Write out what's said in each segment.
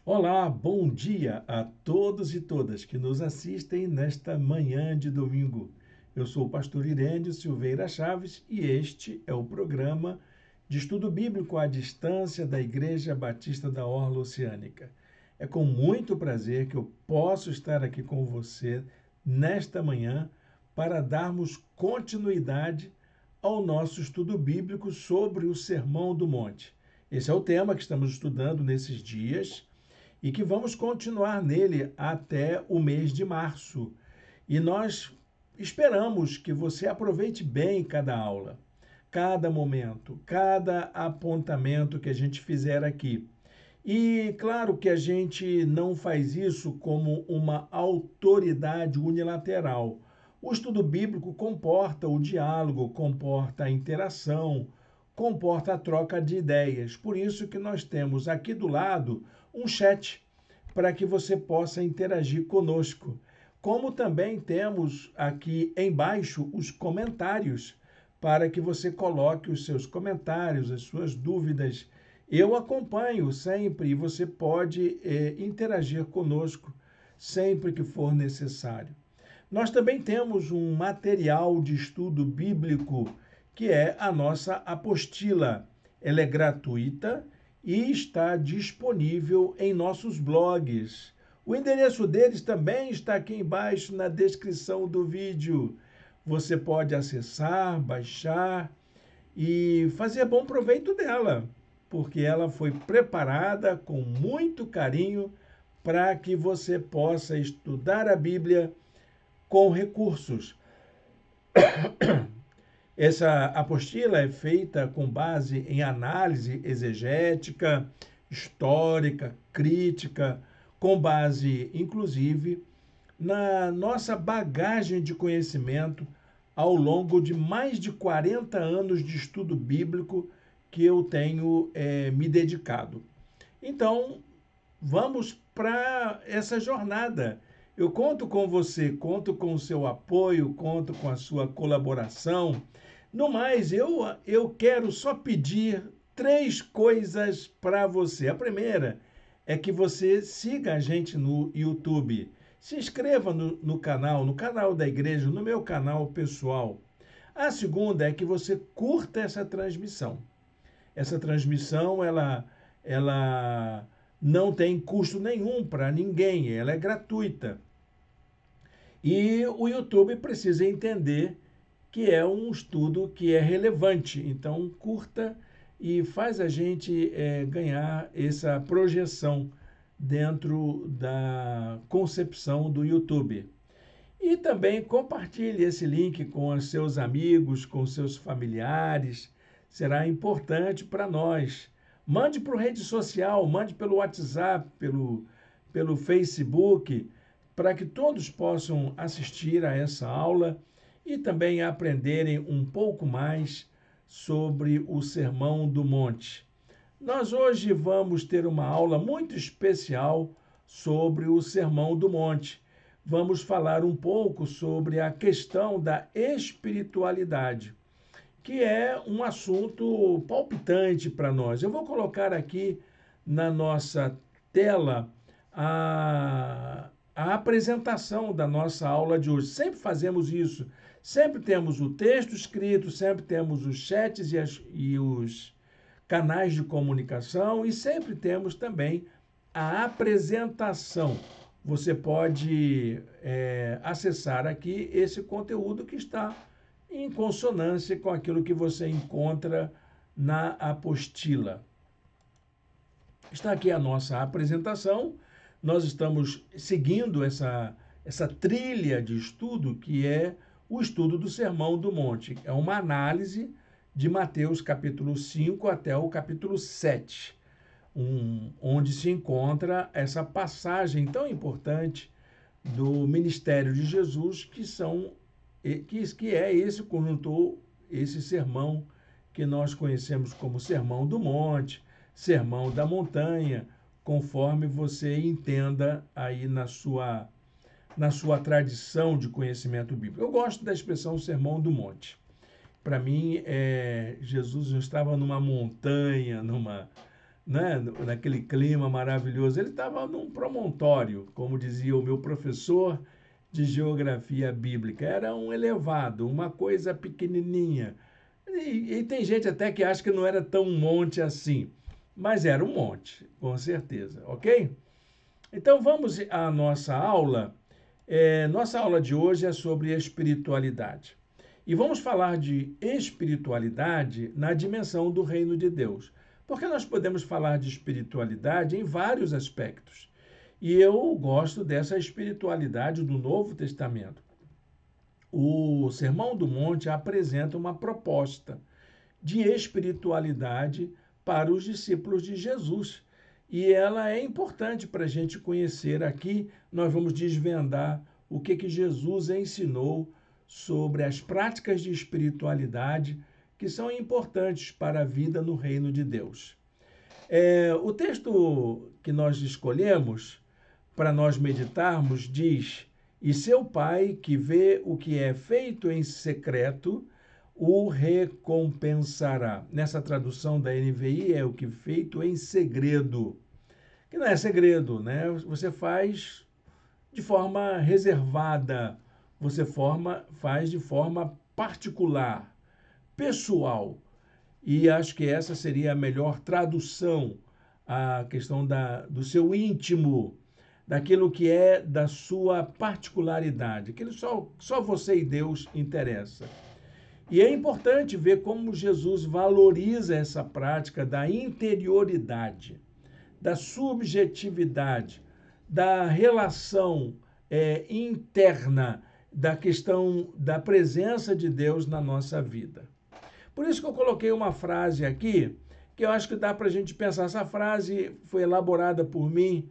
Olá, bom dia a todos e todas que nos assistem nesta manhã de domingo. Eu sou o pastor Irênio Silveira Chaves e este é o programa de estudo bíblico à distância da Igreja Batista da Orla Oceânica. É com muito prazer que eu posso estar aqui com você nesta manhã para darmos continuidade ao nosso estudo bíblico sobre o Sermão do Monte. Esse é o tema que estamos estudando nesses dias e que vamos continuar nele até o mês de março. E nós esperamos que você aproveite bem cada aula, cada momento, cada apontamento que a gente fizer aqui. E claro que a gente não faz isso como uma autoridade unilateral. O estudo bíblico comporta o diálogo, comporta a interação, comporta a troca de ideias. Por isso que nós temos aqui do lado um chat para que você possa interagir conosco. Como também temos aqui embaixo os comentários para que você coloque os seus comentários, as suas dúvidas. Eu acompanho sempre e você pode interagir conosco sempre que for necessário. Nós também temos um material de estudo bíblico que é a nossa apostila. Ela é gratuita e está disponível em nossos blogs. O endereço deles também está aqui embaixo na descrição do vídeo. Você pode acessar, baixar e fazer bom proveito dela, porque ela foi preparada com muito carinho para que você possa estudar a Bíblia com recursos. Essa apostila é feita com base em análise exegética, histórica, crítica, com base, inclusive, na nossa bagagem de conhecimento ao longo de mais de 40 anos de estudo bíblico que eu tenho me dedicado. Então, vamos para essa jornada. Eu conto com você, conto com o seu apoio, conto com a sua colaboração. No mais, eu quero só pedir três coisas para você. A primeira é que você siga a gente no YouTube. Se inscreva no canal da igreja, no meu canal pessoal. A segunda é que você curta essa transmissão. Essa transmissão, ela não tem custo nenhum para ninguém, ela é gratuita. E o YouTube precisa entender que é um estudo que é relevante. Então, curta e faz a gente ganhar essa projeção dentro da concepção do YouTube. E também compartilhe esse link com os seus amigos, com seus familiares. Será importante para nós. Mande por rede social, mande pelo WhatsApp, pelo Facebook, para que todos possam assistir a essa aula e também aprenderem um pouco mais sobre o Sermão do Monte. Nós hoje vamos ter uma aula muito especial sobre o Sermão do Monte. Vamos falar um pouco sobre a questão da espiritualidade, que é um assunto palpitante para nós. Eu vou colocar aqui na nossa tela a apresentação da nossa aula de hoje. Sempre fazemos isso. Sempre temos o texto escrito, sempre temos os chats e os canais de comunicação e sempre temos também a apresentação. Você pode acessar aqui esse conteúdo que está em consonância com aquilo que você encontra na apostila. Está aqui a nossa apresentação. Nós estamos seguindo essa trilha de estudo que é o estudo do Sermão do Monte. É uma análise de Mateus capítulo 5 até o capítulo 7, onde se encontra essa passagem tão importante do ministério de Jesus, que é esse conjuntor, esse sermão que nós conhecemos como Sermão do Monte, Sermão da Montanha, conforme você entenda aí na sua tradição de conhecimento bíblico. Eu gosto da expressão Sermão do Monte. Para mim, Jesus estava numa montanha, né, naquele clima maravilhoso. Ele estava num promontório, como dizia o meu professor de geografia bíblica. Era um elevado, uma coisa pequenininha. E tem gente até que acha que não era tão monte assim, mas era um monte, com certeza, ok? Então vamos à nossa aula. Nossa aula de hoje é sobre espiritualidade. E vamos falar de espiritualidade na dimensão do reino de Deus. Porque nós podemos falar de espiritualidade em vários aspectos. E eu gosto dessa espiritualidade do Novo Testamento. O Sermão do Monte apresenta uma proposta de espiritualidade para os discípulos de Jesus. E ela é importante para a gente conhecer aqui. Nós vamos desvendar o que Jesus ensinou sobre as práticas de espiritualidade que são importantes para a vida no reino de Deus. O texto que nós escolhemos para nós meditarmos diz: E seu pai, que vê o que é feito em secreto, o recompensará. Nessa tradução da NVI é o que é feito em segredo. Que não é segredo, né? Você faz de forma reservada, você faz de forma particular, pessoal. E acho que essa seria a melhor tradução à questão do seu íntimo, daquilo que é da sua particularidade, aquilo só você e Deus interessa. E é importante ver como Jesus valoriza essa prática da interioridade, da subjetividade, da relação interna, da questão da presença de Deus na nossa vida. Por isso que eu coloquei uma frase aqui, que eu acho que dá para a gente pensar. Essa frase foi elaborada por mim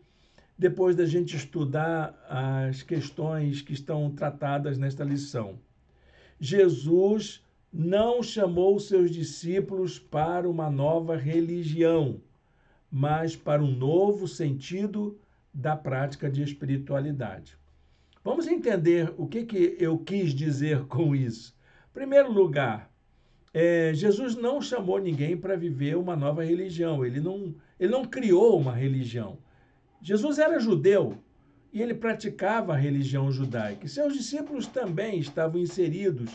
depois da gente estudar as questões que estão tratadas nesta lição. Jesus não chamou seus discípulos para uma nova religião, mas para um novo sentido da prática de espiritualidade. Vamos entender o que eu quis dizer com isso. Em primeiro lugar, Jesus não chamou ninguém para viver uma nova religião. Ele não criou uma religião. Jesus era judeu e ele praticava a religião judaica. E seus discípulos também estavam inseridos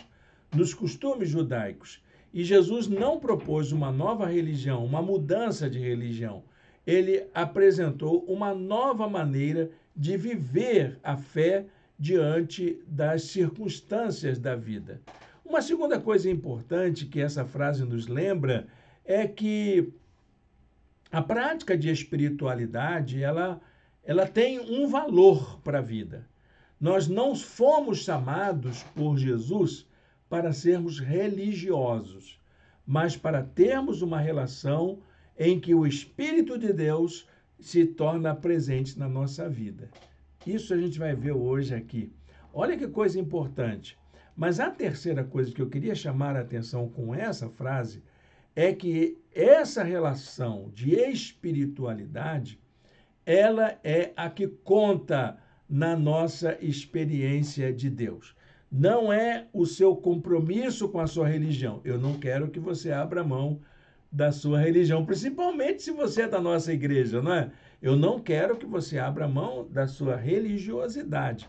nos costumes judaicos. E Jesus não propôs uma nova religião, uma mudança de religião. Ele apresentou uma nova maneira de viver a fé diante das circunstâncias da vida. Uma segunda coisa importante que essa frase nos lembra é que a prática de espiritualidade, ela tem um valor para a vida. Nós não fomos chamados por Jesus para sermos religiosos, mas para termos uma relação em que o Espírito de Deus se torna presente na nossa vida. Isso a gente vai ver hoje aqui. Olha que coisa importante. Mas a terceira coisa que eu queria chamar a atenção com essa frase é que essa relação de espiritualidade, ela é a que conta na nossa experiência de Deus. Não é o seu compromisso com a sua religião. Eu não quero que você abra mão da sua religião, principalmente se você é da nossa igreja, não é? Eu não quero que você abra mão da sua religiosidade,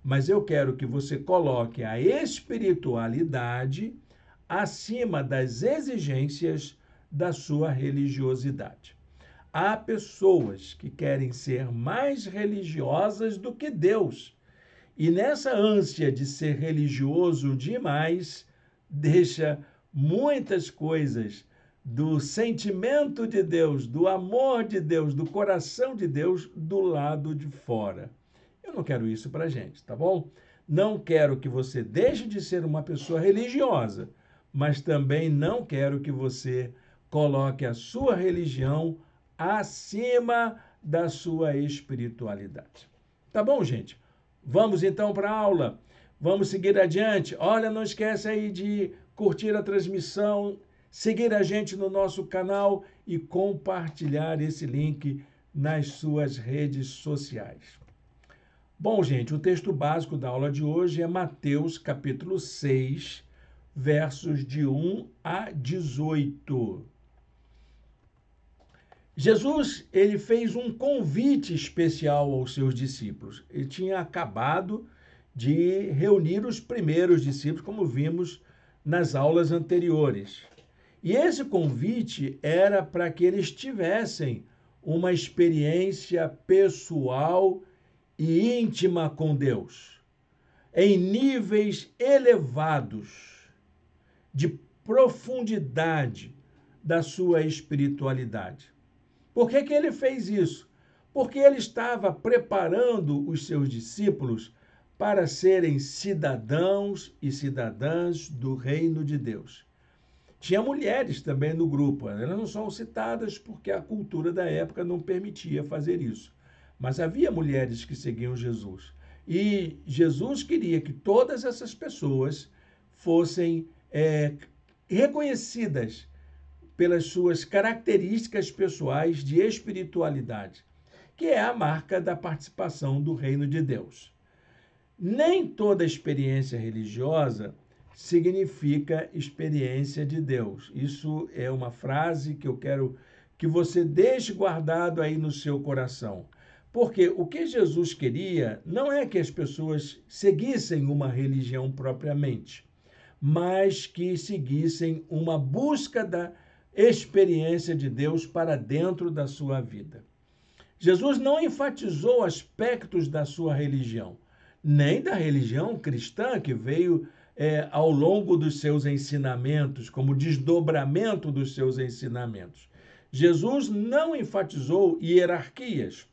mas eu quero que você coloque a espiritualidade acima das exigências da sua religiosidade. Há pessoas que querem ser mais religiosas do que Deus. E nessa ânsia de ser religioso demais, deixa muitas coisas do sentimento de Deus, do amor de Deus, do coração de Deus do lado de fora. Eu não quero isso para a gente, tá bom? Não quero que você deixe de ser uma pessoa religiosa, mas também não quero que você coloque a sua religião acima da sua espiritualidade. Tá bom, gente? Vamos então para a aula. Vamos seguir adiante. Olha, não esquece aí de curtir a transmissão, seguir a gente no nosso canal e compartilhar esse link nas suas redes sociais. Bom, gente, o texto básico da aula de hoje é Mateus, capítulo 6, versos de 1 a 18. Jesus, ele fez um convite especial aos seus discípulos. Ele tinha acabado de reunir os primeiros discípulos, como vimos nas aulas anteriores. E esse convite era para que eles tivessem uma experiência pessoal e íntima com Deus, em níveis elevados de profundidade da sua espiritualidade. Por que ele fez isso? Porque ele estava preparando os seus discípulos para serem cidadãos e cidadãs do reino de Deus. Tinha mulheres também no grupo, elas não são citadas porque a cultura da época não permitia fazer isso. Mas havia mulheres que seguiam Jesus. E Jesus queria que todas essas pessoas fossem reconhecidas pelas suas características pessoais de espiritualidade, que é a marca da participação do reino de Deus. Nem toda experiência religiosa significa experiência de Deus. Isso é uma frase que eu quero que você deixe guardado aí no seu coração. Porque o que Jesus queria não é que as pessoas seguissem uma religião propriamente, mas que seguissem uma busca da experiência de Deus para dentro da sua vida. Jesus não enfatizou aspectos da sua religião, nem da religião cristã que veio ao longo dos seus ensinamentos, como desdobramento dos seus ensinamentos. Jesus não enfatizou hierarquias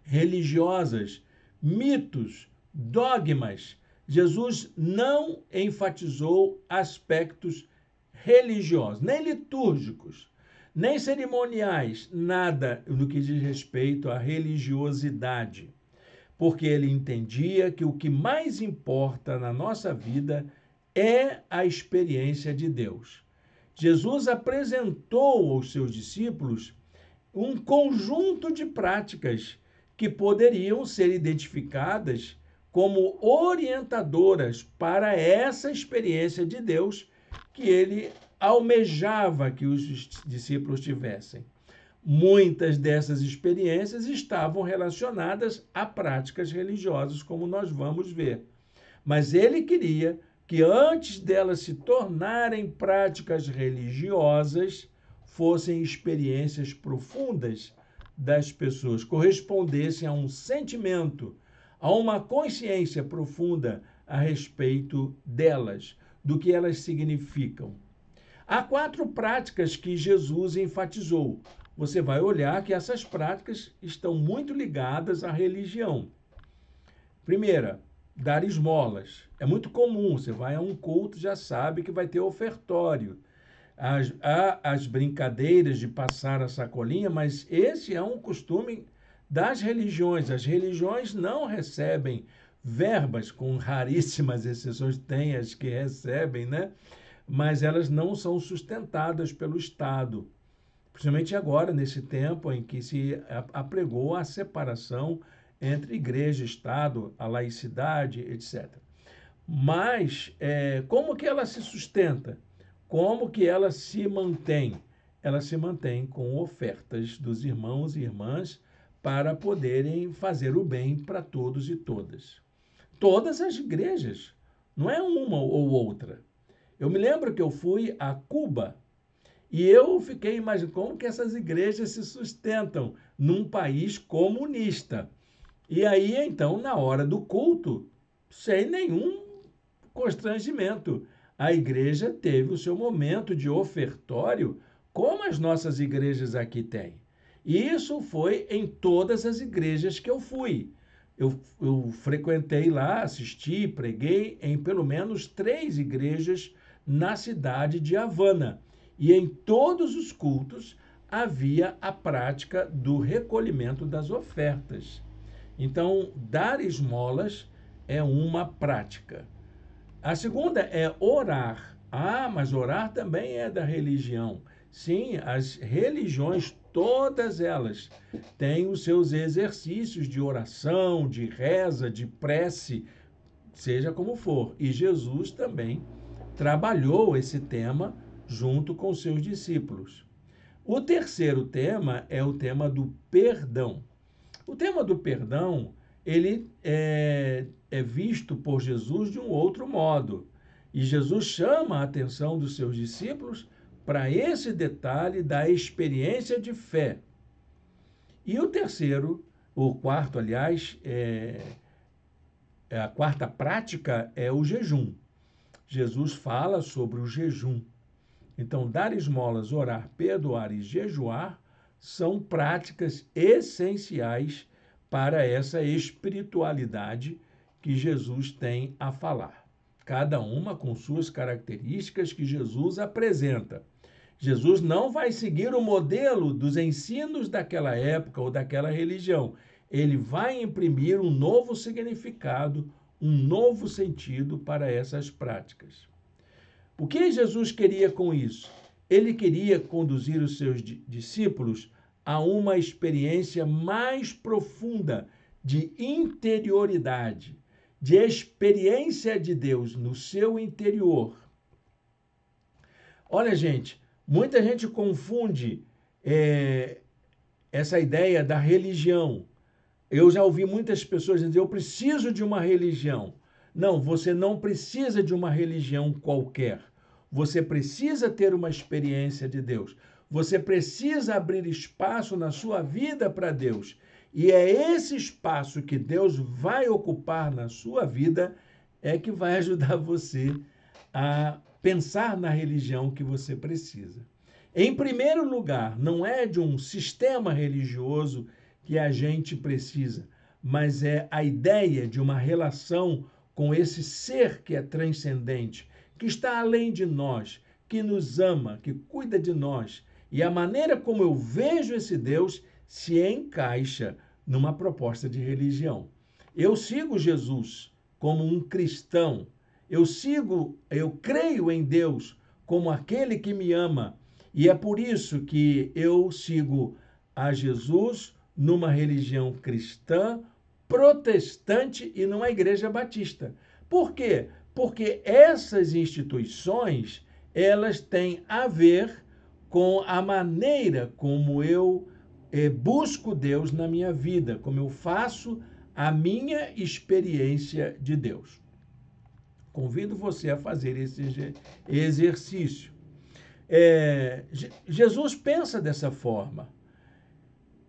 religiosas, mitos, dogmas. Jesus não enfatizou aspectos religiosos, nem litúrgicos, nem cerimoniais, nada no que diz respeito à religiosidade, porque ele entendia que o que mais importa na nossa vida é a experiência de Deus. Jesus apresentou aos seus discípulos um conjunto de práticas que poderiam ser identificadas como orientadoras para essa experiência de Deus que ele almejava que os discípulos tivessem. Muitas dessas experiências estavam relacionadas a práticas religiosas, como nós vamos ver. Mas ele queria que antes delas se tornarem práticas religiosas, fossem experiências profundas das pessoas, correspondessem a um sentimento, a uma consciência profunda a respeito delas, do que elas significam. Há 4 práticas que Jesus enfatizou. Você vai olhar que essas práticas estão muito ligadas à religião. Primeira, dar esmolas. É muito comum, você vai a um culto, já sabe que vai ter ofertório. Há as brincadeiras de passar a sacolinha, mas esse é um costume das religiões. As religiões não recebem verbas, com raríssimas exceções, tem as que recebem, né? Mas elas não são sustentadas pelo Estado. Principalmente agora, nesse tempo em que se apregou a separação entre igreja e Estado, a laicidade, etc. Mas como que ela se sustenta? Como que ela se mantém? Ela se mantém com ofertas dos irmãos e irmãs para poderem fazer o bem para todos e todas. Todas as igrejas, não é uma ou outra. Eu me lembro que eu fui a Cuba e eu fiquei imaginando como que essas igrejas se sustentam num país comunista. E aí, então, na hora do culto, sem nenhum constrangimento, a igreja teve o seu momento de ofertório, como as nossas igrejas aqui têm. E isso foi em todas as igrejas que eu fui. Eu frequentei lá, assisti, preguei em pelo menos 3 igrejas na cidade de Havana. E em todos os cultos havia a prática do recolhimento das ofertas. Então, dar esmolas é uma prática. A segunda é orar. Ah, mas orar também é da religião. Sim, as religiões, todas elas, têm os seus exercícios de oração, de reza, de prece, seja como for. E Jesus também trabalhou esse tema junto com seus discípulos. O terceiro tema é o tema do perdão. O tema do perdão, ele é visto por Jesus de um outro modo. E Jesus chama a atenção dos seus discípulos para esse detalhe da experiência de fé. E o terceiro, o quarto, aliás, a quarta prática é o jejum. Jesus fala sobre o jejum. Então, dar esmolas, orar, perdoar e jejuar são práticas essenciais para essa espiritualidade que Jesus tem a falar. Cada uma com suas características que Jesus apresenta. Jesus não vai seguir o modelo dos ensinos daquela época ou daquela religião. Ele vai imprimir um novo significado, um novo sentido para essas práticas. O que Jesus queria com isso? Ele queria conduzir os seus discípulos a uma experiência mais profunda de interioridade, de experiência de Deus no seu interior. Olha, gente, muita gente confunde essa ideia da religião. Eu já ouvi muitas pessoas dizer, eu preciso de uma religião. Não, você não precisa de uma religião qualquer. Você precisa ter uma experiência de Deus. Você precisa abrir espaço na sua vida para Deus. E é esse espaço que Deus vai ocupar na sua vida que vai ajudar você a pensar na religião que você precisa. Em primeiro lugar, não é de um sistema religioso que a gente precisa, mas é a ideia de uma relação com esse ser que é transcendente, que está além de nós, que nos ama, que cuida de nós. E a maneira como eu vejo esse Deus se encaixa numa proposta de religião. Eu sigo Jesus como um cristão. Eu creio em Deus como aquele que me ama. E é por isso que eu sigo a Jesus numa religião cristã, protestante e numa igreja batista. Por quê? Porque essas instituições, elas têm a ver com a maneira como eu busco Deus na minha vida, como eu faço a minha experiência de Deus. Convido você a fazer esse exercício. Jesus pensa dessa forma.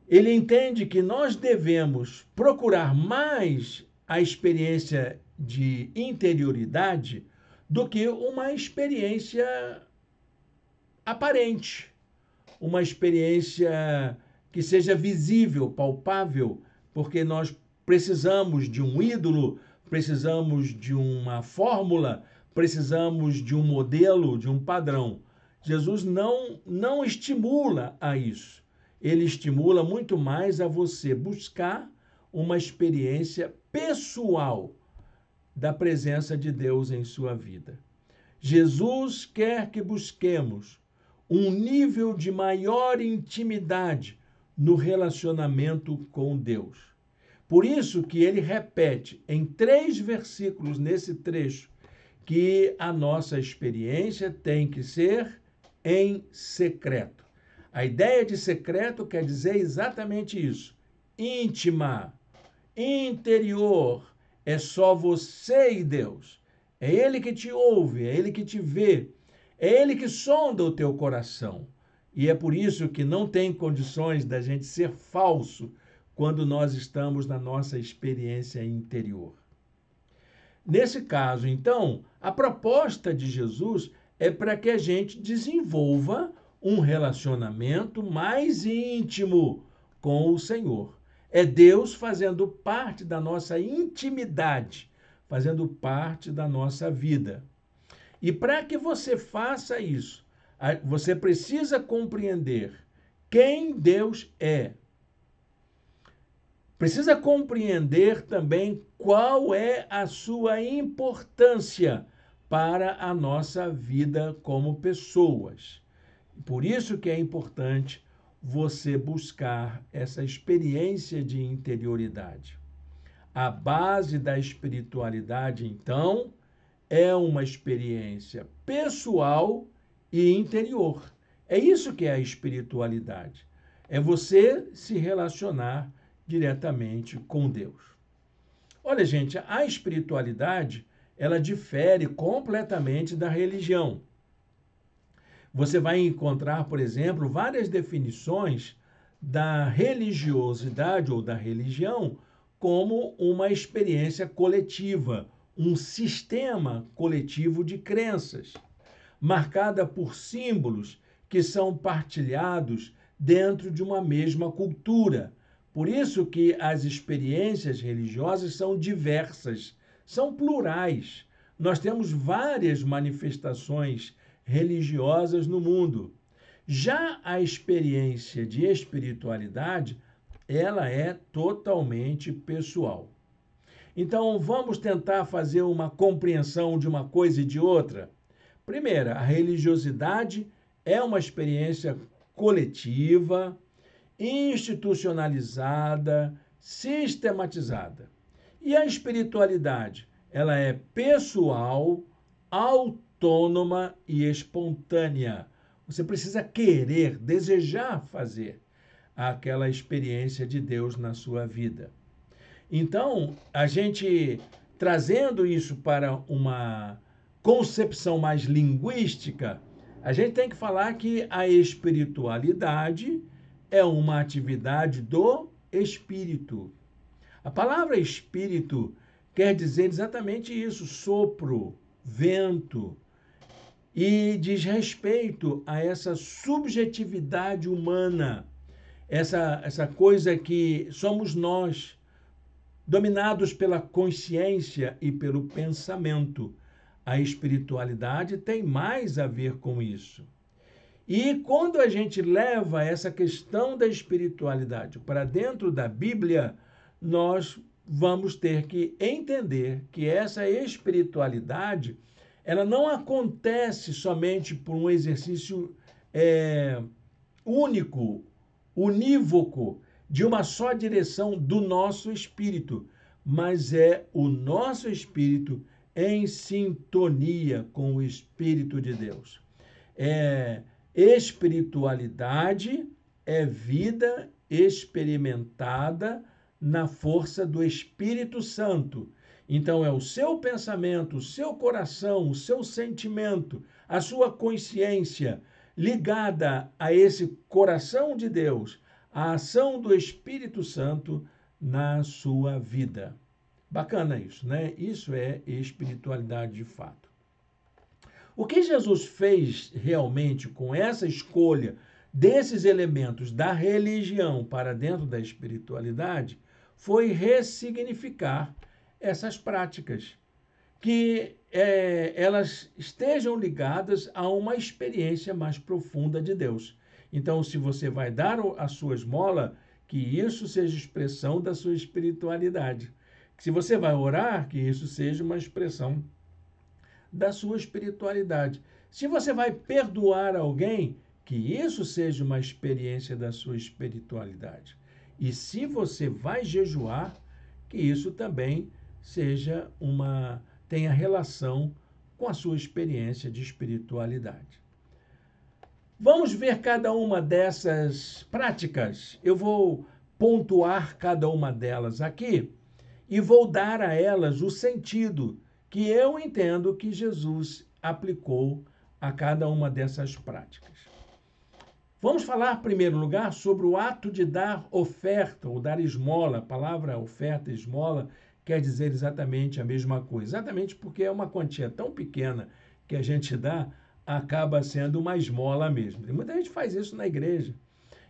Ele entende que nós devemos procurar mais a experiência de interioridade do que uma experiência aparente, uma experiência que seja visível, palpável, porque nós precisamos de um ídolo, precisamos de uma fórmula, precisamos de um modelo, de um padrão. Jesus não estimula a isso. Ele estimula muito mais a você buscar uma experiência pessoal da presença de Deus em sua vida. Jesus quer que busquemos um nível de maior intimidade no relacionamento com Deus. Por isso que ele repete em 3 versículos nesse trecho que a nossa experiência tem que ser em secreto. A ideia de secreto quer dizer exatamente isso. Íntima, interior, é só você e Deus. É Ele que te ouve, é Ele que te vê, é Ele que sonda o teu coração. E é por isso que não tem condições da gente ser falso quando nós estamos na nossa experiência interior. Nesse caso, então, a proposta de Jesus é para que a gente desenvolva um relacionamento mais íntimo com o Senhor. É Deus fazendo parte da nossa intimidade, fazendo parte da nossa vida. E para que você faça isso, você precisa compreender quem Deus é. Precisa compreender também qual é a sua importância para a nossa vida como pessoas. Por isso que é importante você buscar essa experiência de interioridade. A base da espiritualidade, então, é uma experiência pessoal e interior. É isso que é a espiritualidade. É você se relacionar diretamente com Deus. Olha, gente, a espiritualidade, ela difere completamente da religião. Você vai encontrar, por exemplo, várias definições da religiosidade ou da religião como uma experiência coletiva, um sistema coletivo de crenças, marcada por símbolos que são partilhados dentro de uma mesma cultura. Por isso que as experiências religiosas são diversas, são plurais. Nós temos várias manifestações religiosas no mundo. Já a experiência de espiritualidade, ela é totalmente pessoal. Então, vamos tentar fazer uma compreensão de uma coisa e de outra? Primeira, a religiosidade é uma experiência coletiva, institucionalizada, sistematizada. E a espiritualidade, ela é pessoal, autônoma e espontânea. Você precisa querer, desejar fazer aquela experiência de Deus na sua vida. Então, a gente trazendo isso para uma concepção mais linguística, a gente tem que falar que a espiritualidade é uma atividade do espírito. A palavra espírito quer dizer exatamente isso, sopro, vento, e diz respeito a essa subjetividade humana, essa coisa que somos nós, dominados pela consciência e pelo pensamento. A espiritualidade tem mais a ver com isso. E quando a gente leva essa questão da espiritualidade para dentro da Bíblia, nós vamos ter que entender que essa espiritualidade, ela não acontece somente por um exercício único, unívoco, de uma só direção do nosso espírito, mas é o nosso espírito em sintonia com o Espírito de Deus. Espiritualidade é vida experimentada na força do Espírito Santo. Então, é o seu pensamento, o seu coração, o seu sentimento, a sua consciência ligada a esse coração de Deus, a ação do Espírito Santo na sua vida. Bacana isso, né? Isso é espiritualidade de fato. O que Jesus fez realmente com essa escolha desses elementos da religião para dentro da espiritualidade foi ressignificar essas práticas, que elas estejam ligadas a uma experiência mais profunda de Deus. Então, se você vai dar a sua esmola, que isso seja expressão da sua espiritualidade. Se você vai orar, que isso seja uma expressão da sua espiritualidade. Se você vai perdoar alguém, que isso seja uma experiência da sua espiritualidade. E se você vai jejuar, que isso também tenha relação com a sua experiência de espiritualidade. Vamos ver cada uma dessas práticas. Eu vou pontuar cada uma delas aqui e vou dar a elas o sentido que eu entendo que Jesus aplicou a cada uma dessas práticas. Vamos falar, em primeiro lugar, sobre o ato de dar oferta ou dar esmola. A palavra oferta, esmola, quer dizer exatamente a mesma coisa. Exatamente porque é uma quantia tão pequena que a gente dá, acaba sendo uma esmola mesmo. E muita gente faz isso na igreja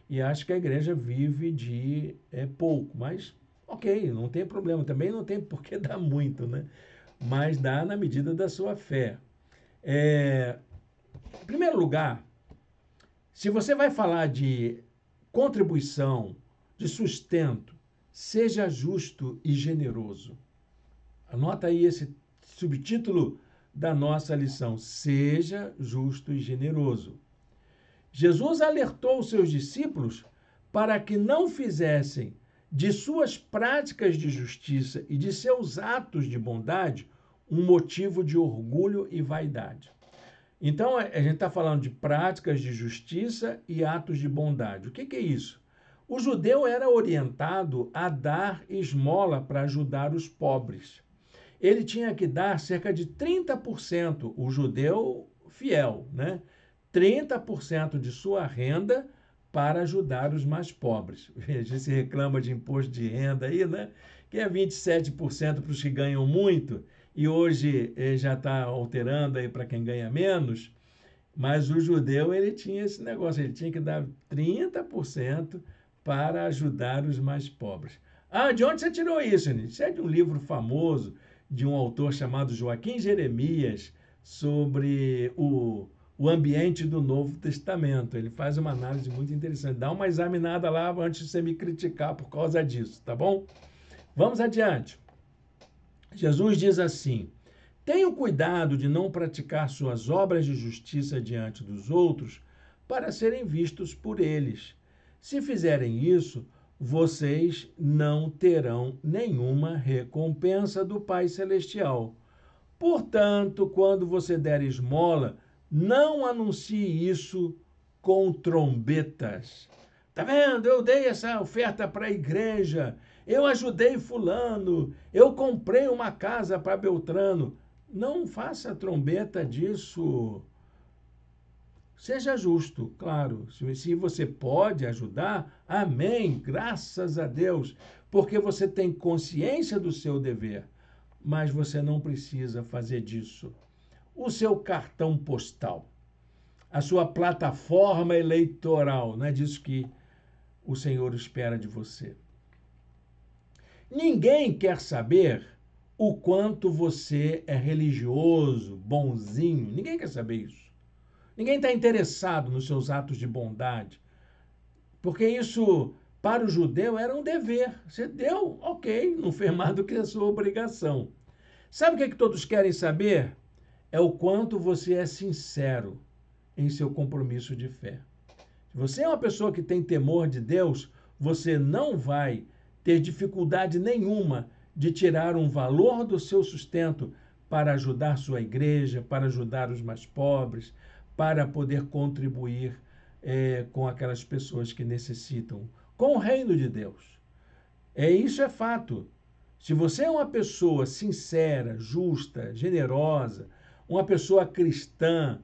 e acha que a igreja vive de pouco, mas ok, não tem problema. Também não tem por que dar muito, né? Mas dá na medida da sua fé. Em primeiro lugar, se você vai falar de contribuição, de sustento, seja justo e generoso. Anota aí esse subtítulo da nossa lição, seja justo e generoso. Jesus alertou os seus discípulos para que não fizessem de suas práticas de justiça e de seus atos de bondade um motivo de orgulho e vaidade. Então, a gente está falando de práticas de justiça e atos de bondade. O que é isso? O judeu era orientado a dar esmola para ajudar os pobres. Ele tinha que dar cerca de 30%, o judeu fiel, né? 30% de sua renda para ajudar os mais pobres. Veja, se reclama de imposto de renda aí, né? Que é 27% para os que ganham muito, e hoje já está alterando aí para quem ganha menos, mas o judeu ele tinha esse negócio, ele tinha que dar 30% para ajudar os mais pobres. Ah, de onde você tirou isso, Nito? Isso é de um livro famoso de um autor chamado Joaquim Jeremias sobre o ambiente do Novo Testamento. Ele faz uma análise muito interessante. Dá uma examinada lá antes de você me criticar por causa disso, tá bom? Vamos adiante. Jesus diz assim: tenham cuidado de não praticar suas obras de justiça diante dos outros para serem vistos por eles. Se fizerem isso, vocês não terão nenhuma recompensa do Pai Celestial. Portanto, quando você der esmola, não anuncie isso com trombetas. Tá vendo? Eu dei essa oferta para a igreja, eu ajudei fulano, eu comprei uma casa para Beltrano. Não faça trombeta disso. Seja justo, claro. Se você pode ajudar, amém, graças a Deus, porque você tem consciência do seu dever, mas você não precisa fazer disso o seu cartão postal, a sua plataforma eleitoral. Não é disso que o Senhor espera de você. Ninguém quer saber o quanto você é religioso, bonzinho. Ninguém quer saber isso. Ninguém está interessado nos seus atos de bondade, porque isso, para o judeu, era um dever. Você deu, ok, não fez mais do que a sua obrigação. Sabe o que todos querem saber? É o quanto você é sincero em seu compromisso de fé. Se você é uma pessoa que tem temor de Deus, você não vai ter dificuldade nenhuma de tirar um valor do seu sustento para ajudar sua igreja, para ajudar os mais pobres, para poder contribuir com aquelas pessoas que necessitam, com o reino de Deus. Isso é fato. Se você é uma pessoa sincera, justa, generosa, uma pessoa cristã,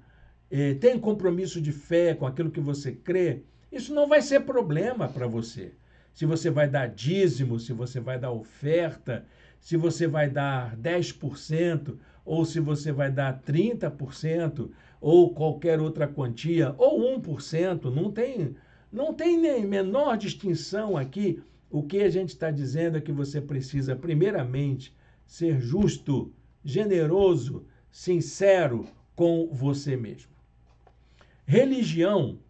tem compromisso de fé com aquilo que você crê, isso não vai ser problema para você. Se você vai dar dízimo, se você vai dar oferta, se você vai dar 10%, ou se você vai dar 30%, ou qualquer outra quantia, ou 1%, não tem nem menor distinção aqui. O que a gente está dizendo é que você precisa, primeiramente, ser justo, generoso, sincero com você mesmo. Religião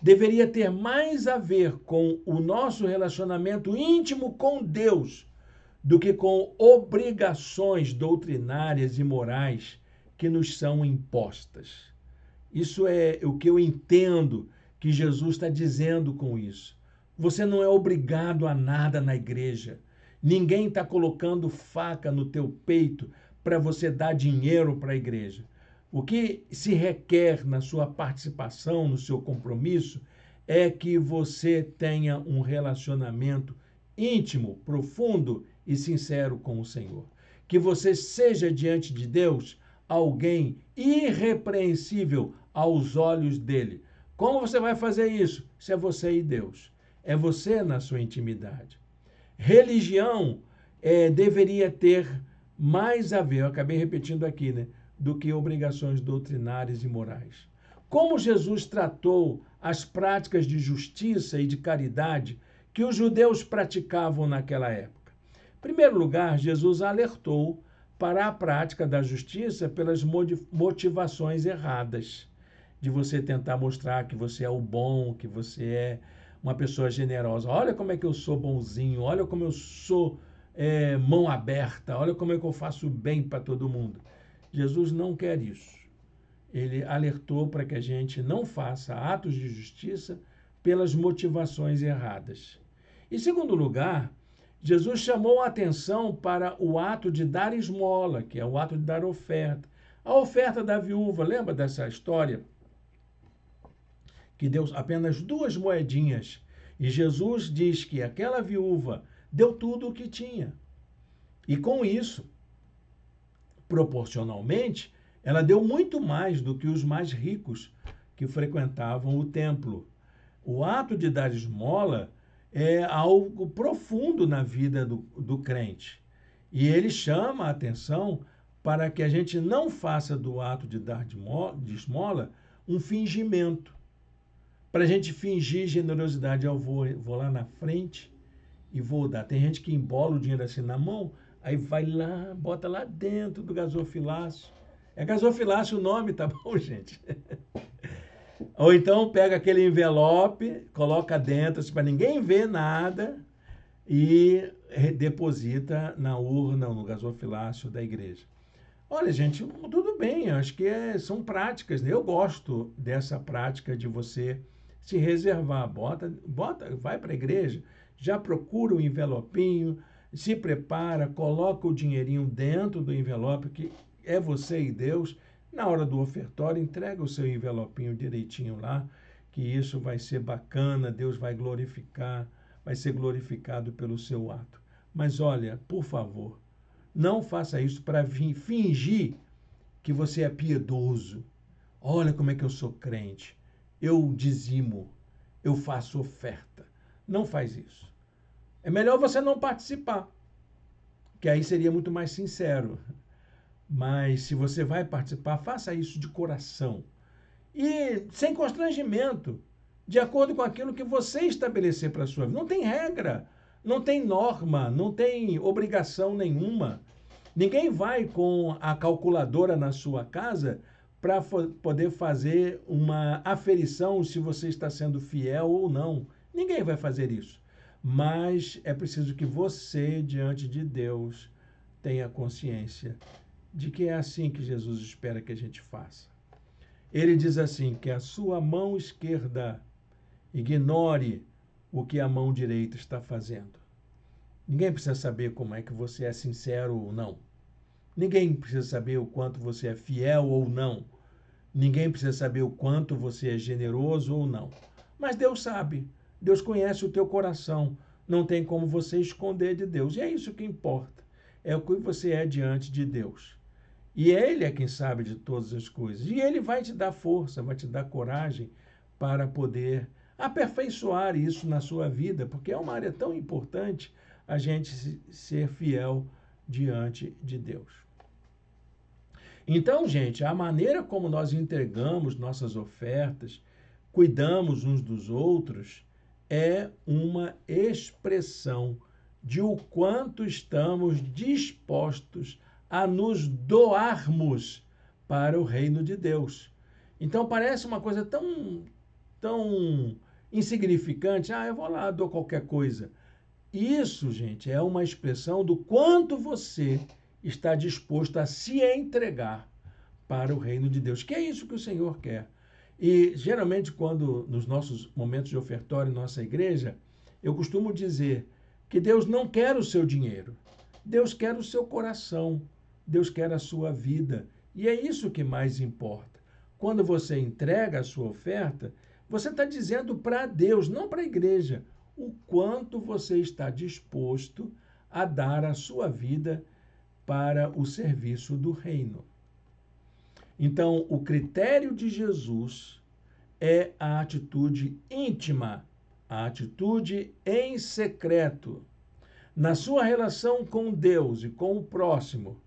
deveria ter mais a ver com o nosso relacionamento íntimo com Deus do que com obrigações doutrinárias e morais que nos são impostas. Isso é o que eu entendo que Jesus está dizendo com isso. Você não é obrigado a nada na igreja. Ninguém está colocando faca no teu peito para você dar dinheiro para a igreja. O que se requer na sua participação, no seu compromisso, é que você tenha um relacionamento íntimo, profundo e sincero com o Senhor. Que você seja diante de Deus alguém irrepreensível aos olhos dele. Como você vai fazer isso? Isso é você e Deus. É você na sua intimidade. Religião deveria ter mais a ver, eu acabei repetindo aqui, né, do que obrigações doutrinárias e morais. Como Jesus tratou as práticas de justiça e de caridade que os judeus praticavam naquela época? Em primeiro lugar, Jesus alertou para a prática da justiça pelas motivações erradas, de você tentar mostrar que você é o bom, que você é uma pessoa generosa. Olha como é que eu sou bonzinho, olha como eu sou mão aberta, olha como é que eu faço bem para todo mundo. Jesus não quer isso. Ele alertou para que a gente não faça atos de justiça pelas motivações erradas. Em segundo lugar, Jesus chamou a atenção para o ato de dar esmola, que é o ato de dar oferta. A oferta da viúva, lembra dessa história? Que deu apenas 2 moedinhas. E Jesus diz que aquela viúva deu tudo o que tinha. E com isso, proporcionalmente, ela deu muito mais do que os mais ricos que frequentavam o templo. O ato de dar esmola é algo profundo na vida do crente. E ele chama a atenção para que a gente não faça do ato de dar de esmola um fingimento. Para a gente fingir generosidade, eu vou lá na frente e vou dar. Tem gente que embola o dinheiro assim na mão, aí vai lá, bota lá dentro do gasofilácio. É gasofilácio o nome, tá bom, gente? Ou então pega aquele envelope, coloca dentro, assim, para ninguém ver nada, e deposita na urna, no gasofilácio da igreja. Olha, gente, tudo bem, acho que são práticas, né? Eu gosto dessa prática de você se reservar. Vai para a igreja, já procura o envelopinho, se prepara, coloca o dinheirinho dentro do envelope, que é você e Deus. Na hora do ofertório, entrega o seu envelopinho direitinho lá, que isso vai ser bacana, Deus vai glorificar, vai ser glorificado pelo seu ato. Mas olha, por favor, não faça isso para fingir que você é piedoso. Olha como é que eu sou crente. Eu dizimo, eu faço oferta. Não faz isso. É melhor você não participar, que aí seria muito mais sincero. Mas se você vai participar, faça isso de coração. E sem constrangimento, de acordo com aquilo que você estabelecer para a sua vida. Não tem regra, não tem norma, não tem obrigação nenhuma. Ninguém vai com a calculadora na sua casa para poder fazer uma aferição se você está sendo fiel ou não. Ninguém vai fazer isso. Mas é preciso que você, diante de Deus, tenha consciência de que é assim que Jesus espera que a gente faça. Ele diz assim, que a sua mão esquerda ignore o que a mão direita está fazendo. Ninguém precisa saber como é que você é sincero ou não. Ninguém precisa saber o quanto você é fiel ou não. Ninguém precisa saber o quanto você é generoso ou não. Mas Deus sabe. Deus conhece o teu coração. Não tem como você esconder de Deus. E é isso que importa. É o que você é diante de Deus. E Ele é quem sabe de todas as coisas. E Ele vai te dar força, vai te dar coragem para poder aperfeiçoar isso na sua vida, porque é uma área tão importante a gente ser fiel diante de Deus. Então, gente, a maneira como nós entregamos nossas ofertas, cuidamos uns dos outros, é uma expressão de o quanto estamos dispostos a nos doarmos para o reino de Deus. Então parece uma coisa tão insignificante. Eu vou lá, dou qualquer coisa. Isso, gente, é uma expressão do quanto você está disposto a se entregar para o reino de Deus, que é isso que o Senhor quer. E, geralmente, quando nos nossos momentos de ofertório em nossa igreja, eu costumo dizer que Deus não quer o seu dinheiro, Deus quer o seu coração, Deus quer a sua vida. E é isso que mais importa. Quando você entrega a sua oferta, você está dizendo para Deus, não para a igreja, o quanto você está disposto a dar a sua vida para o serviço do reino. Então, o critério de Jesus é a atitude íntima, a atitude em secreto. Na sua relação com Deus e com o próximo,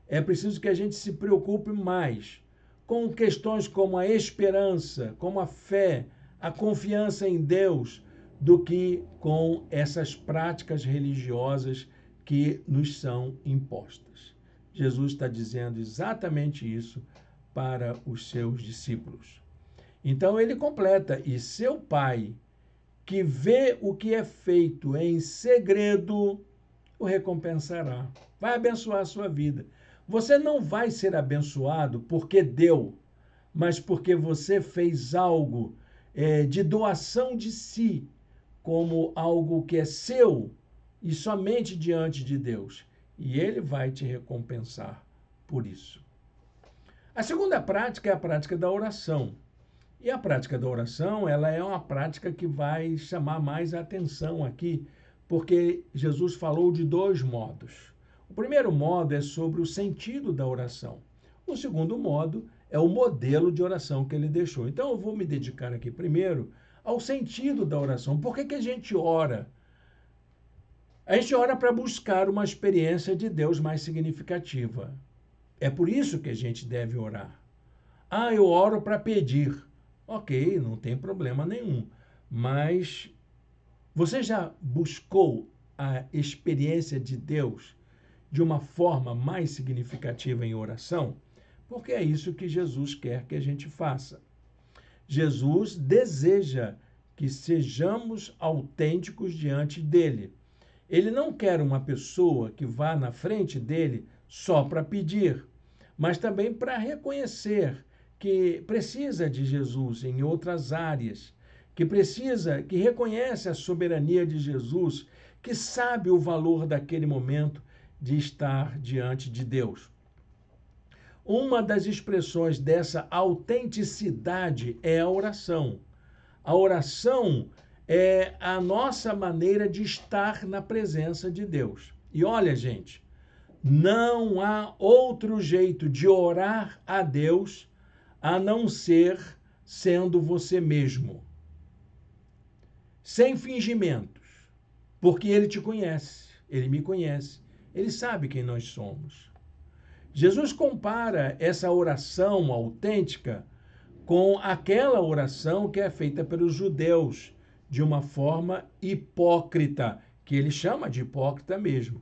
é preciso que a gente se preocupe mais com questões como a esperança, como a fé, a confiança em Deus, do que com essas práticas religiosas que nos são impostas. Jesus está dizendo exatamente isso para os seus discípulos. Então ele completa: e seu Pai, que vê o que é feito em segredo, o recompensará. Vai abençoar a sua vida. Você não vai ser abençoado porque deu, mas porque você fez algo de doação de si, como algo que é seu e somente diante de Deus. E Ele vai te recompensar por isso. A segunda prática é a prática da oração. E a prática da oração, ela é uma prática que vai chamar mais a atenção aqui, porque Jesus falou de dois modos. O primeiro modo é sobre o sentido da oração. O segundo modo é o modelo de oração que ele deixou. Então, eu vou me dedicar aqui primeiro ao sentido da oração. Por que a gente ora? A gente ora para buscar uma experiência de Deus mais significativa. É por isso que a gente deve orar. Ah, eu oro para pedir. Ok, não tem problema nenhum. Mas você já buscou a experiência de Deus de uma forma mais significativa em oração? Porque é isso que Jesus quer que a gente faça. Jesus deseja que sejamos autênticos diante dele. Ele não quer uma pessoa que vá na frente dele só para pedir, mas também para reconhecer que precisa de Jesus em outras áreas, que reconhece a soberania de Jesus, que sabe o valor daquele momento de estar diante de Deus. Uma das expressões dessa autenticidade é a oração. A oração é a nossa maneira de estar na presença de Deus. E olha, gente, não há outro jeito de orar a Deus a não ser sendo você mesmo, sem fingimentos, porque ele te conhece, ele me conhece, ele sabe quem nós somos. Jesus compara essa oração autêntica com aquela oração que é feita pelos judeus de uma forma hipócrita, que ele chama de hipócrita mesmo.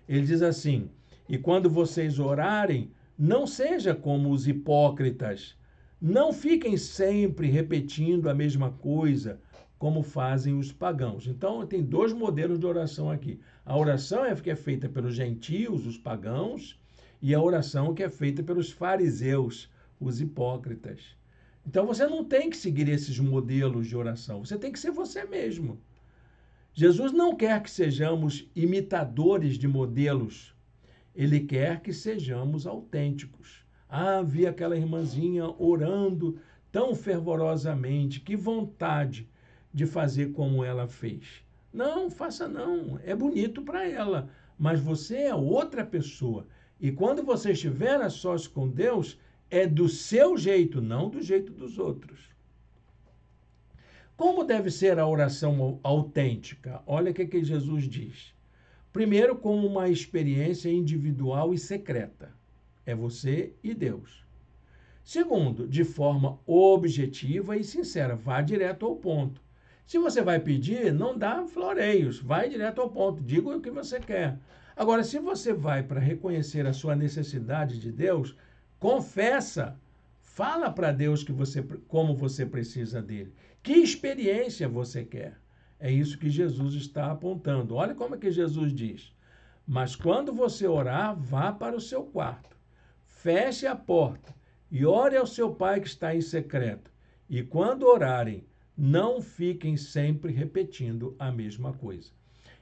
Ele diz assim: e quando vocês orarem, não seja como os hipócritas. Não fiquem sempre repetindo a mesma coisa, como fazem os pagãos. Então, tem dois modelos de oração aqui. A oração que é feita pelos gentios, os pagãos, e a oração que é feita pelos fariseus, os hipócritas. Então, você não tem que seguir esses modelos de oração. Você tem que ser você mesmo. Jesus não quer que sejamos imitadores de modelos. Ele quer que sejamos autênticos. Ah, vi aquela irmãzinha orando tão fervorosamente. Que vontade de fazer como ela fez. Não, faça não. É bonito para ela. Mas você é outra pessoa. E quando você estiver a sós com Deus, é do seu jeito, não do jeito dos outros. Como deve ser a oração autêntica? Olha o que Jesus diz. Primeiro, como uma experiência individual e secreta. É você e Deus. Segundo, de forma objetiva e sincera. Vá direto ao ponto. Se você vai pedir, não dá floreios. Vai direto ao ponto. Diga o que você quer. Agora, se você vai para reconhecer a sua necessidade de Deus, confessa. Fala para Deus como você precisa dele. Que experiência você quer? É isso que Jesus está apontando. Olha como é que Jesus diz. Mas quando você orar, vá para o seu quarto. Feche a porta e ore ao seu pai que está em secreto. E quando orarem, não fiquem sempre repetindo a mesma coisa.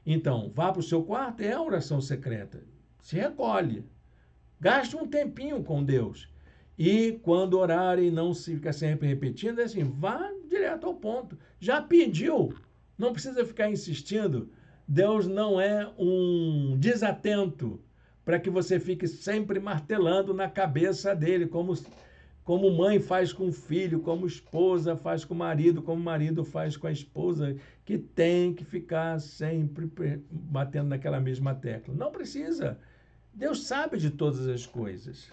Então, vá para o seu quarto, é a oração secreta. Se recolhe. Gaste um tempinho com Deus. E quando orarem, não se fica sempre repetindo, é assim, vá direto ao ponto. Já pediu, não precisa ficar insistindo. Deus não é um desatento para que você fique sempre martelando na cabeça dele, como mãe faz com o filho, como esposa faz com o marido, como o marido faz com a esposa, que tem que ficar sempre batendo naquela mesma tecla. Não precisa. Deus sabe de todas as coisas.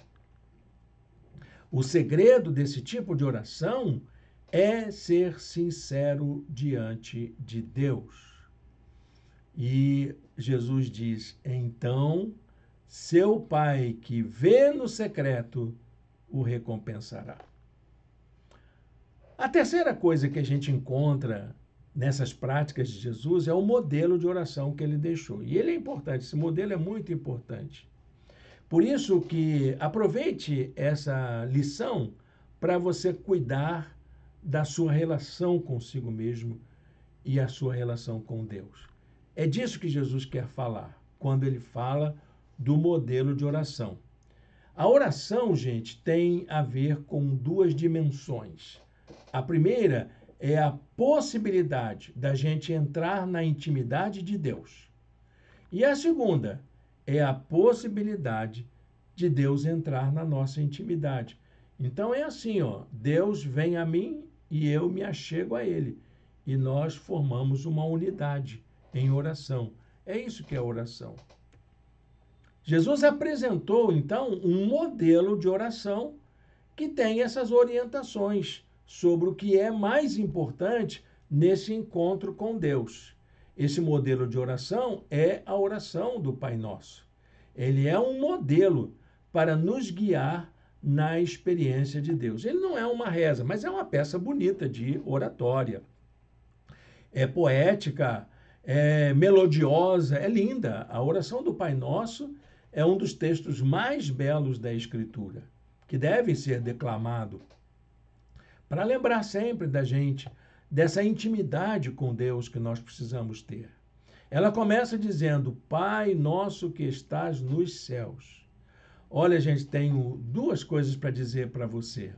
O segredo desse tipo de oração é ser sincero diante de Deus. E Jesus diz: então, seu Pai que vê no secreto o recompensará. A terceira coisa que a gente encontra nessas práticas de Jesus é o modelo de oração que ele deixou. E ele é importante, esse modelo é muito importante. Por isso que aproveite essa lição para você cuidar da sua relação consigo mesmo e a sua relação com Deus. É disso que Jesus quer falar quando ele fala do modelo de oração. A oração, gente, tem a ver com duas dimensões. A primeira é a possibilidade da gente entrar na intimidade de Deus. E a segunda é a possibilidade de Deus entrar na nossa intimidade. Então é assim, ó, Deus vem a mim e eu me achego a Ele. E nós formamos uma unidade em oração. É isso que é oração. Jesus apresentou, então, um modelo de oração que tem essas orientações sobre o que é mais importante nesse encontro com Deus. Esse modelo de oração é a oração do Pai Nosso. Ele é um modelo para nos guiar na experiência de Deus. Ele não é uma reza, mas é uma peça bonita de oratória. É poética, é melodiosa, é linda. A oração do Pai Nosso é um dos textos mais belos da Escritura, que deve ser declamado para lembrar sempre da gente dessa intimidade com Deus que nós precisamos ter. Ela começa dizendo: Pai nosso que estás nos céus. Olha, gente, tenho duas coisas para dizer para você.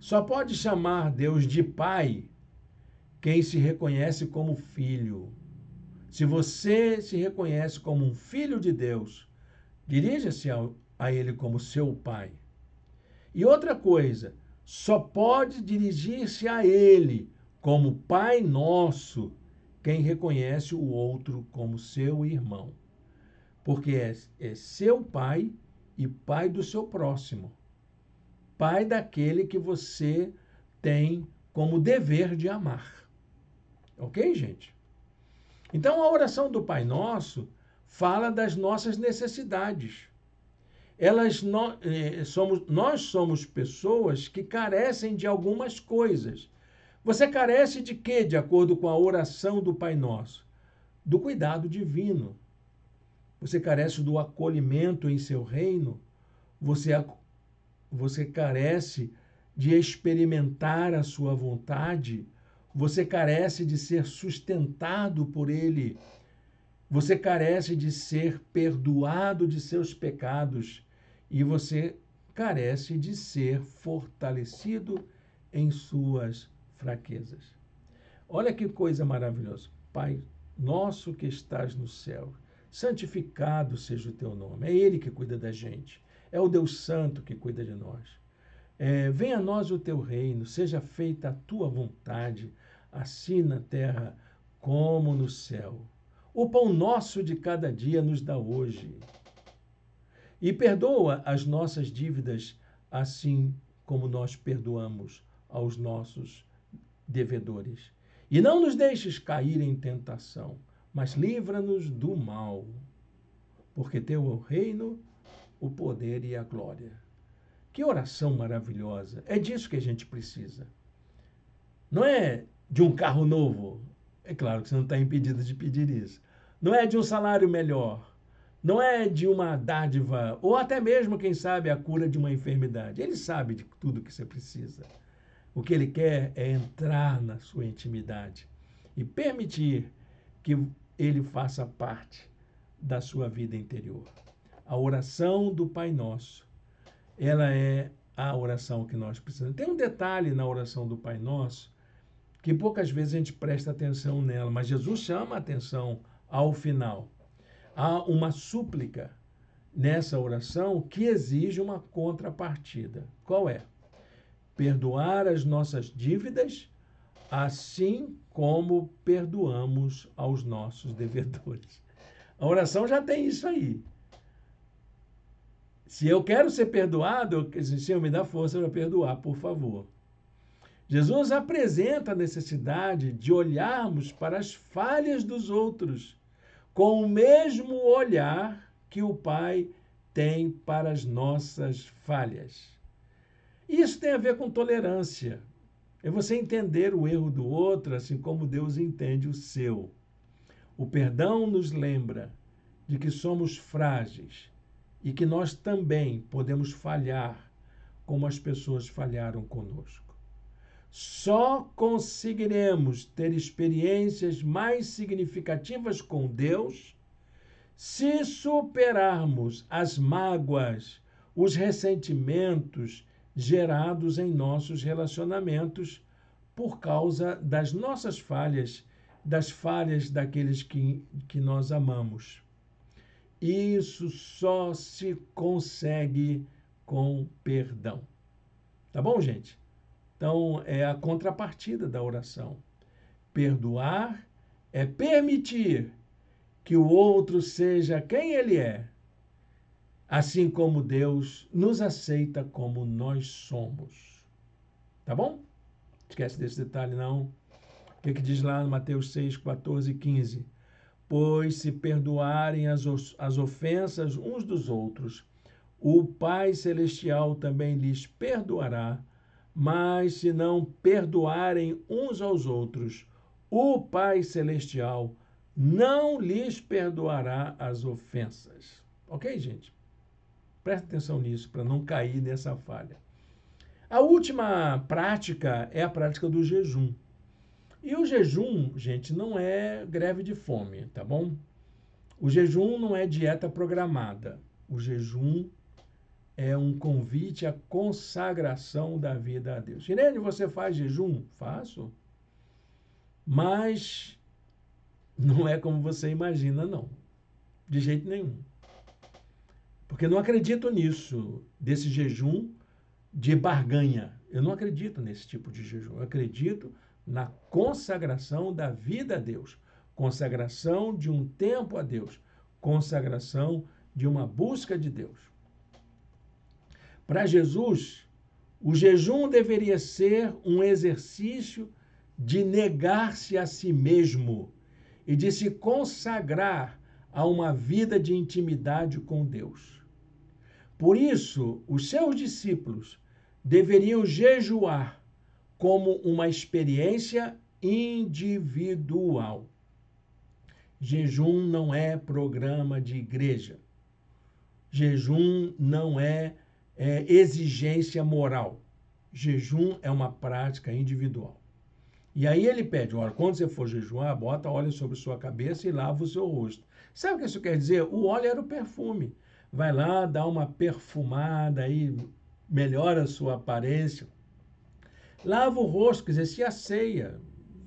Só pode chamar Deus de Pai quem se reconhece como filho. Se você se reconhece como um filho de Deus, dirija-se a Ele como seu Pai. E outra coisa, só pode dirigir-se a Ele como Pai Nosso quem reconhece o outro como seu irmão. Porque é seu pai e pai do seu próximo. Pai daquele que você tem como dever de amar. Ok, gente? Então, a oração do Pai Nosso fala das nossas necessidades. Nós somos pessoas que carecem de algumas coisas. Você carece de quê, de acordo com a oração do Pai Nosso? Do cuidado divino. Você carece do acolhimento em seu reino. Você carece de experimentar a sua vontade. Você carece de ser sustentado por Ele. Você carece de ser perdoado de seus pecados. E você carece de ser fortalecido em suas fraquezas. Olha que coisa maravilhosa. Pai nosso que estás no céu, santificado seja o teu nome. É Ele que cuida da gente. É o Deus Santo que cuida de nós. Venha a nós o teu reino, seja feita a tua vontade, assim na terra como no céu. O pão nosso de cada dia nos dá hoje. E perdoa as nossas dívidas, assim como nós perdoamos aos nossos devedores. E não nos deixes cair em tentação, mas livra-nos do mal, porque teu é o reino, o poder e a glória. Que oração maravilhosa! É disso que a gente precisa. Não é de um carro novo. É claro que você não está impedido de pedir isso. Não é de um salário melhor. Não é de uma dádiva, ou até mesmo, quem sabe, a cura de uma enfermidade. Ele sabe de tudo que você precisa. O que ele quer é entrar na sua intimidade e permitir que ele faça parte da sua vida interior. A oração do Pai Nosso, ela é a oração que nós precisamos. Tem um detalhe na oração do Pai Nosso que poucas vezes a gente presta atenção nela, mas Jesus chama a atenção ao final. Há uma súplica nessa oração que exige uma contrapartida. Qual é? Perdoar as nossas dívidas, assim como perdoamos aos nossos devedores. A oração já tem isso aí. Se eu quero ser perdoado, Senhor, me dá força para perdoar, por favor. Jesus apresenta a necessidade de olharmos para as falhas dos outros com o mesmo olhar que o Pai tem para as nossas falhas. Isso tem a ver com tolerância. É você entender o erro do outro, assim como Deus entende o seu. O perdão nos lembra de que somos frágeis e que nós também podemos falhar como as pessoas falharam conosco. Só conseguiremos ter experiências mais significativas com Deus se superarmos as mágoas, os ressentimentos gerados em nossos relacionamentos por causa das nossas falhas, das falhas daqueles que nós amamos. Isso só se consegue com perdão. Tá bom, gente? Então, é a contrapartida da oração. Perdoar é permitir que o outro seja quem ele é, assim como Deus nos aceita como nós somos. Tá bom? Esquece desse detalhe, não. O que diz lá no Mateus 6, 14 e 15? Pois se perdoarem as ofensas uns dos outros, o Pai Celestial também lhes perdoará. Mas se não perdoarem uns aos outros, o Pai Celestial não lhes perdoará as ofensas. Ok, gente? Presta atenção nisso, para não cair nessa falha. A última prática é a prática do jejum. E o jejum, gente, não é greve de fome, tá bom? O jejum não é dieta programada. O jejum é um convite à consagração da vida a Deus. Irene, você faz jejum? Faço. Mas não é como você imagina, não. De jeito nenhum. Porque eu não acredito nisso, desse jejum de barganha. Eu não acredito nesse tipo de jejum. Eu acredito na consagração da vida a Deus. Consagração de um tempo a Deus. Consagração de uma busca de Deus. Para Jesus, o jejum deveria ser um exercício de negar-se a si mesmo e de se consagrar a uma vida de intimidade com Deus. Por isso, os seus discípulos deveriam jejuar como uma experiência individual. Jejum não é programa de igreja. Jejum não é exigência moral. Jejum é uma prática individual. E aí ele pede, olha, quando você for jejuar, bota óleo sobre sua cabeça e lava o seu rosto. Sabe o que isso quer dizer? O óleo era o perfume. Vai lá, dá uma perfumada aí, melhora a sua aparência. Lava o rosto, quer dizer, se asseia,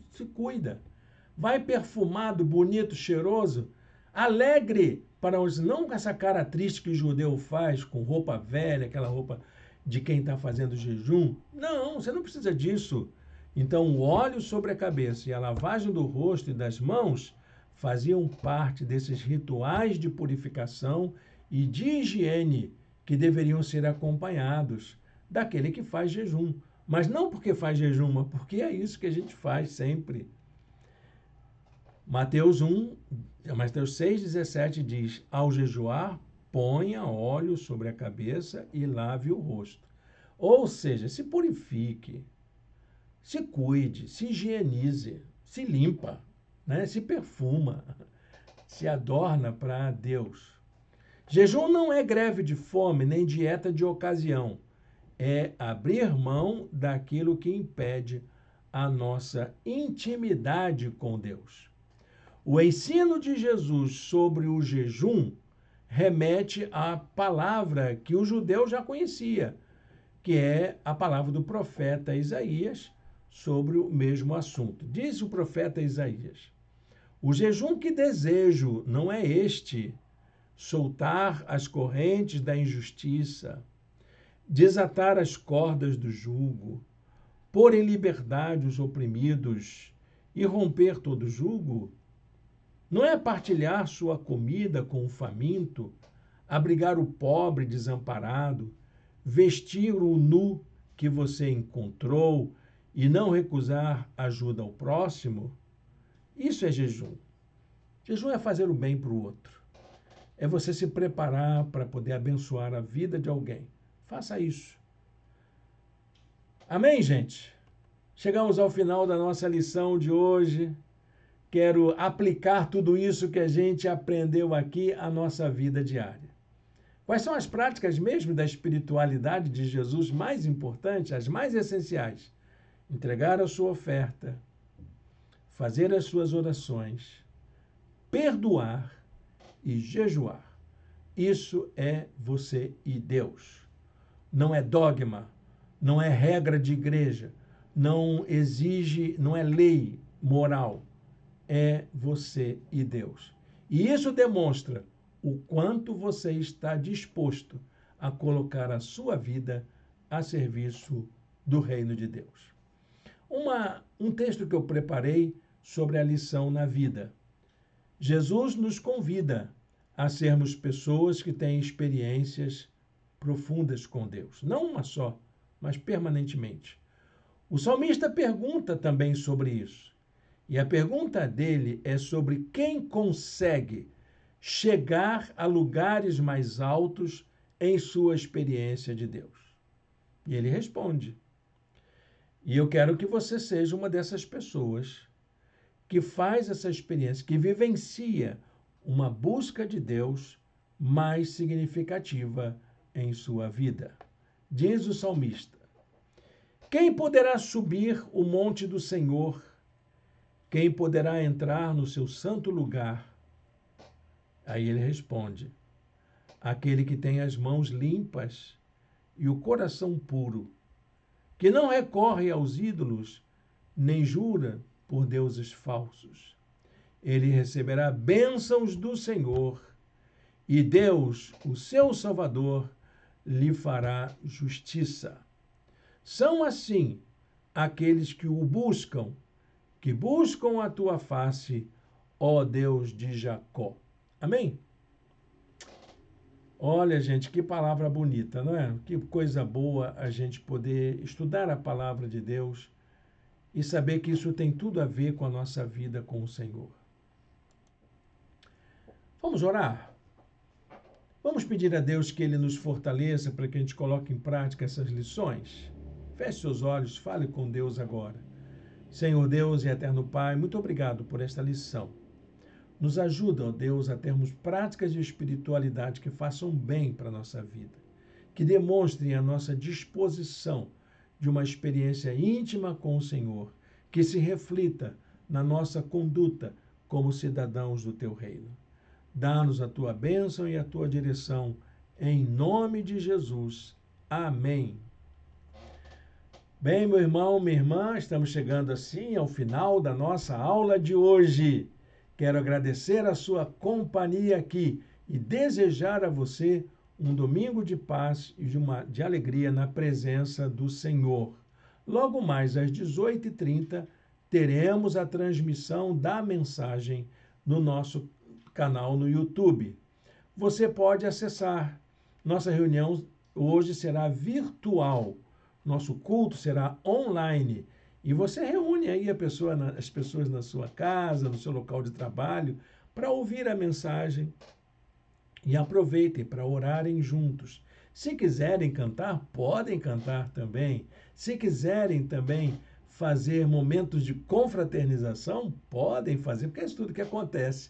se cuida. Vai perfumado, bonito, cheiroso, alegre, para os não com essa cara triste que o judeu faz, com roupa velha, aquela roupa de quem está fazendo jejum. Não, você não precisa disso. Então, o óleo sobre a cabeça e a lavagem do rosto e das mãos faziam parte desses rituais de purificação e de higiene que deveriam ser acompanhados daquele que faz jejum. Mas não porque faz jejum, mas porque é isso que a gente faz sempre. Mateus 6,17 diz, ao jejuar, ponha óleo sobre a cabeça e lave o rosto. Ou seja, se purifique, se cuide, se higienize, se limpa, né? Se perfuma, se adorna para Deus. Jejum não é greve de fome, nem dieta de ocasião. É abrir mão daquilo que impede a nossa intimidade com Deus. O ensino de Jesus sobre o jejum remete à palavra que o judeu já conhecia, que é a palavra do profeta Isaías sobre o mesmo assunto. Diz o profeta Isaías: o jejum que desejo não é este, soltar as correntes da injustiça, desatar as cordas do jugo, pôr em liberdade os oprimidos e romper todo jugo? Não é partilhar sua comida com o faminto, abrigar o pobre desamparado, vestir o nu que você encontrou e não recusar ajuda ao próximo? Isso é jejum. Jejum é fazer o bem para o outro. É você se preparar para poder abençoar a vida de alguém. Faça isso. Amém, gente? Chegamos ao final da nossa lição de hoje. Quero aplicar tudo isso que a gente aprendeu aqui à nossa vida diária. Quais são as práticas mesmo da espiritualidade de Jesus mais importantes, as mais essenciais? Entregar a sua oferta, fazer as suas orações, perdoar e jejuar. Isso é você e Deus. Não é dogma, não é regra de igreja, não exige, não é lei moral. É você e Deus. E isso demonstra o quanto você está disposto a colocar a sua vida a serviço do reino de Deus. Um texto que eu preparei sobre a lição na vida. Jesus nos convida a sermos pessoas que têm experiências profundas com Deus. Não uma só, mas permanentemente. O salmista pergunta também sobre isso. E a pergunta dele é sobre quem consegue chegar a lugares mais altos em sua experiência de Deus. E ele responde. E eu quero que você seja uma dessas pessoas que faz essa experiência, que vivencia uma busca de Deus mais significativa em sua vida. Diz o salmista: quem poderá subir o monte do Senhor? Quem poderá entrar no seu santo lugar? Aí ele responde: aquele que tem as mãos limpas e o coração puro, que não recorre aos ídolos, nem jura por deuses falsos. Ele receberá bênçãos do Senhor, e Deus, o seu Salvador, lhe fará justiça. São assim aqueles que o buscam, que buscam a tua face, ó Deus de Jacó. Amém? Olha, gente, que palavra bonita, não é? Que coisa boa a gente poder estudar a palavra de Deus e saber que isso tem tudo a ver com a nossa vida com o Senhor. Vamos orar? Vamos pedir a Deus que Ele nos fortaleça para que a gente coloque em prática essas lições? Feche seus olhos, fale com Deus agora. Senhor Deus e eterno Pai, muito obrigado por esta lição. Nos ajuda, ó Deus, a termos práticas de espiritualidade que façam bem para a nossa vida, que demonstrem a nossa disposição de uma experiência íntima com o Senhor, que se reflita na nossa conduta como cidadãos do Teu reino. Dá-nos a Tua bênção e a Tua direção, em nome de Jesus. Amém. Bem, meu irmão, minha irmã, estamos chegando assim ao final da nossa aula de hoje. Quero agradecer a sua companhia aqui e desejar a você um domingo de paz e de alegria na presença do Senhor. Logo mais às 18h30, teremos a transmissão da mensagem no nosso canal no YouTube. Você pode acessar. Nossa reunião hoje será virtual. Nosso culto será online. E você reúne aí as pessoas na sua casa, no seu local de trabalho, para ouvir a mensagem. E aproveitem para orarem juntos. Se quiserem cantar, podem cantar também. Se quiserem também fazer momentos de confraternização, podem fazer, porque é isso tudo que acontece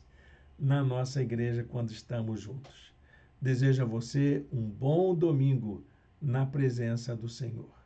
na nossa igreja quando estamos juntos. Desejo a você um bom domingo na presença do Senhor.